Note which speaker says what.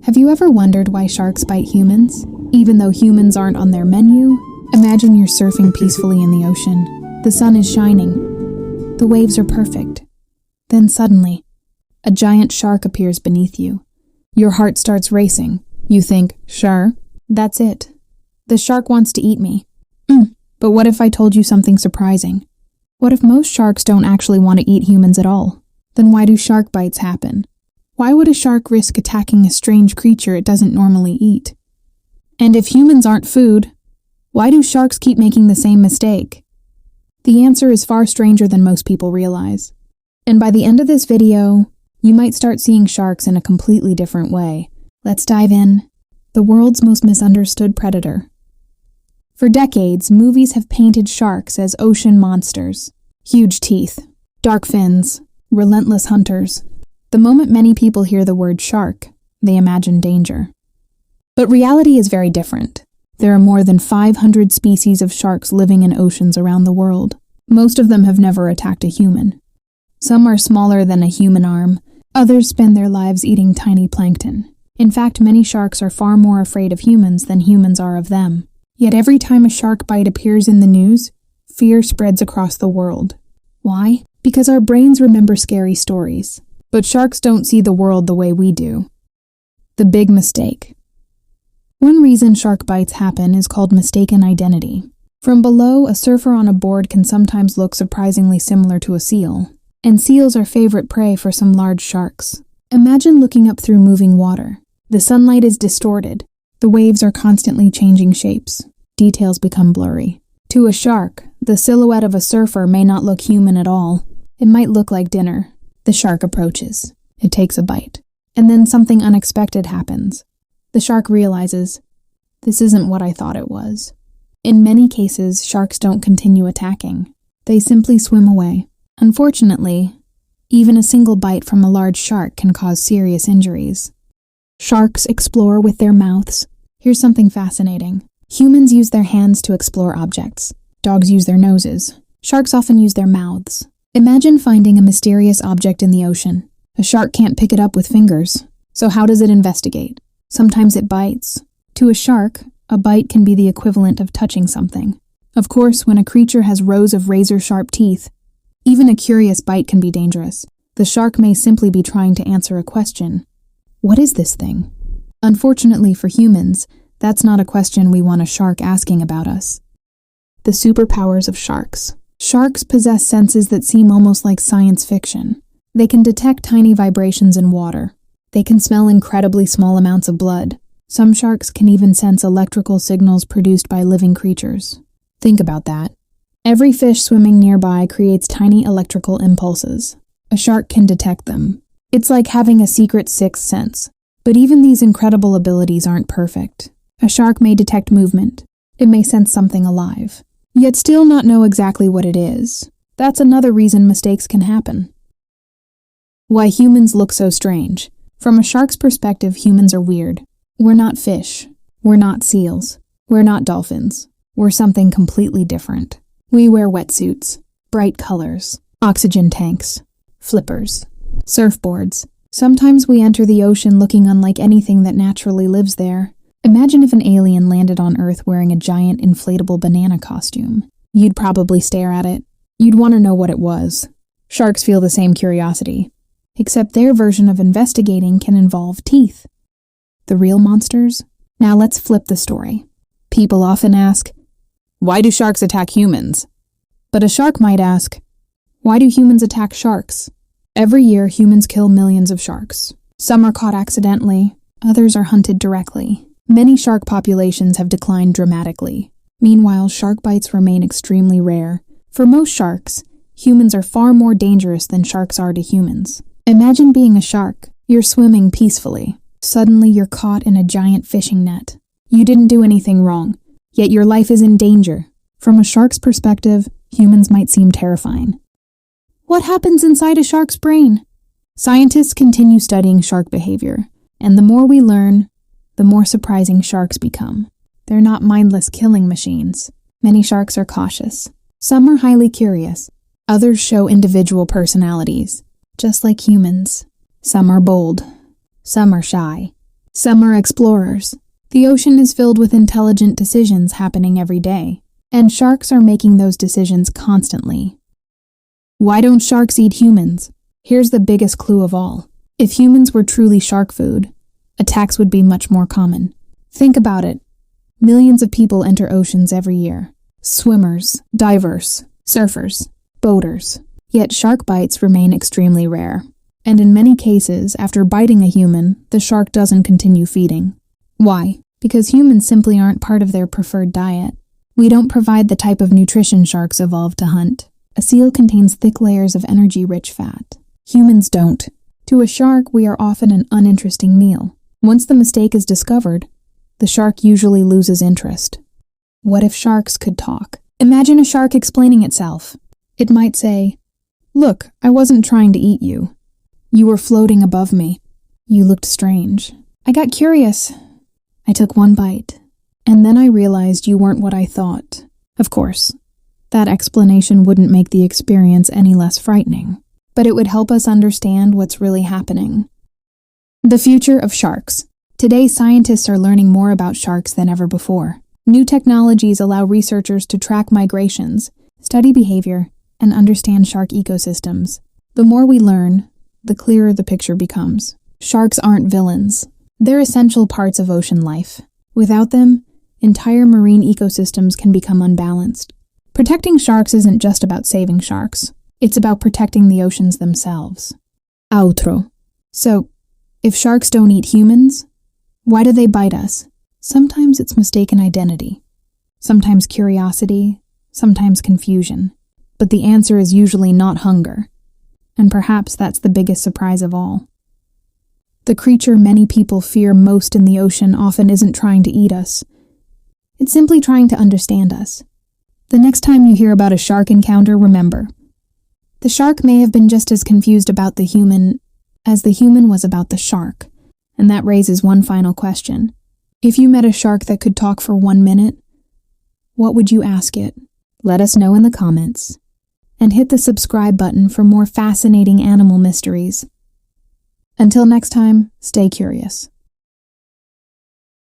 Speaker 1: Have you ever wondered why sharks bite humans, even though humans aren't on their menu? Imagine you're surfing peacefully in the ocean. The sun is shining. The waves are perfect. Then suddenly, a giant shark appears beneath you. Your heart starts racing. You think, sure, that's it. The shark wants to eat me. But what if I told you something surprising? What if most sharks don't actually want to eat humans at all? Then why do shark bites happen? Why would a shark risk attacking a strange creature it doesn't normally eat? And if humans aren't food, why do sharks keep making the same mistake? The answer is far stranger than most people realize. And by the end of this video, you might start seeing sharks in a completely different way. Let's dive in. The world's most misunderstood predator. For decades, movies have painted sharks as ocean monsters. Huge teeth, dark fins, relentless hunters. The moment many people hear the word shark, they imagine danger. But reality is very different. There are more than 500 species of sharks living in oceans around the world. Most of them have never attacked a human. Some are smaller than a human arm. Others spend their lives eating tiny plankton. In fact, many sharks are far more afraid of humans than humans are of them. Yet every time a shark bite appears in the news, fear spreads across the world. Why? Because our brains remember scary stories. But sharks don't see the world the way we do. The big mistake. One reason shark bites happen is called mistaken identity. From below, a surfer on a board can sometimes look surprisingly similar to a seal, and seals are favorite prey for some large sharks. Imagine looking up through moving water. The sunlight is distorted. The waves are constantly changing shapes. Details become blurry. To a shark, the silhouette of a surfer may not look human at all. It might look like dinner. The shark approaches. It takes a bite. And then something unexpected happens. The shark realizes, this isn't what I thought it was. In many cases, sharks don't continue attacking. They simply swim away. Unfortunately, even a single bite from a large shark can cause serious injuries. Sharks explore with their mouths. Here's something fascinating. Humans use their hands to explore objects. Dogs use their noses. Sharks often use their mouths. Imagine finding a mysterious object in the ocean. A shark can't pick it up with fingers. So how does it investigate? Sometimes it bites. To a shark, a bite can be the equivalent of touching something. Of course, when a creature has rows of razor-sharp teeth, even a curious bite can be dangerous. The shark may simply be trying to answer a question. What is this thing? Unfortunately for humans, that's not a question we want a shark asking about us. The superpowers of sharks. Sharks possess senses that seem almost like science fiction. They can detect tiny vibrations in water. They can smell incredibly small amounts of blood. Some sharks can even sense electrical signals produced by living creatures. Think about that. Every fish swimming nearby creates tiny electrical impulses. A shark can detect them. It's like having a secret sixth sense. But even these incredible abilities aren't perfect. A shark may detect movement. It may sense something alive, yet still not know exactly what it is. That's another reason mistakes can happen. Why humans look so strange. From a shark's perspective, humans are weird. We're not fish. We're not seals. We're not dolphins. We're something completely different. We wear wetsuits, bright colors, oxygen tanks, flippers, surfboards. Sometimes we enter the ocean looking unlike anything that naturally lives there. Imagine if an alien landed on Earth wearing a giant inflatable banana costume. You'd probably stare at it. You'd want to know what it was. Sharks feel the same curiosity, except their version of investigating can involve teeth. The real monsters? Now let's flip the story. People often ask, why do sharks attack humans? But a shark might ask, why do humans attack sharks? Every year, humans kill millions of sharks. Some are caught accidentally, others are hunted directly. Many shark populations have declined dramatically. Meanwhile, shark bites remain extremely rare. For most sharks, humans are far more dangerous than sharks are to humans. Imagine being a shark. You're swimming peacefully. Suddenly, you're caught in a giant fishing net. You didn't do anything wrong, yet your life is in danger. From a shark's perspective, humans might seem terrifying. What happens inside a shark's brain? Scientists continue studying shark behavior, and the more we learn, the more surprising sharks become. They're not mindless killing machines. Many sharks are cautious. Some are highly curious. Others show individual personalities, just like humans. Some are bold. Some are shy. Some are explorers. The ocean is filled with intelligent decisions happening every day, and sharks are making those decisions constantly. Why don't sharks eat humans? Here's the biggest clue of all. If humans were truly shark food, attacks would be much more common. Think about it. Millions of people enter oceans every year. Swimmers, divers, surfers, boaters. Yet shark bites remain extremely rare. And in many cases, after biting a human, the shark doesn't continue feeding. Why? Because humans simply aren't part of their preferred diet. We don't provide the type of nutrition sharks evolved to hunt. A seal contains thick layers of energy-rich fat. Humans don't. To a shark, we are often an uninteresting meal. Once the mistake is discovered, the shark usually loses interest. What if sharks could talk? Imagine a shark explaining itself. It might say, "Look, I wasn't trying to eat you. You were floating above me. You looked strange. I got curious. I took one bite, and then I realized you weren't what I thought." Of course, that explanation wouldn't make the experience any less frightening, but it would help us understand what's really happening. The future of sharks. Today, scientists are learning more about sharks than ever before. New technologies allow researchers to track migrations, study behavior, and understand shark ecosystems. The more we learn, the clearer the picture becomes. Sharks aren't villains. They're essential parts of ocean life. Without them, entire marine ecosystems can become unbalanced. Protecting sharks isn't just about saving sharks. It's about protecting the oceans themselves. Outro. So, if sharks don't eat humans, why do they bite us? Sometimes it's mistaken identity. Sometimes curiosity. Sometimes confusion. But the answer is usually not hunger. And perhaps that's the biggest surprise of all. The creature many people fear most in the ocean often isn't trying to eat us. It's simply trying to understand us. The next time you hear about a shark encounter, remember, the shark may have been just as confused about the human as the human was about the shark. And that raises one final question. If you met a shark that could talk for 1 minute, what would you ask it? Let us know in the comments. And hit the subscribe button for more fascinating animal mysteries. Until next time, stay curious.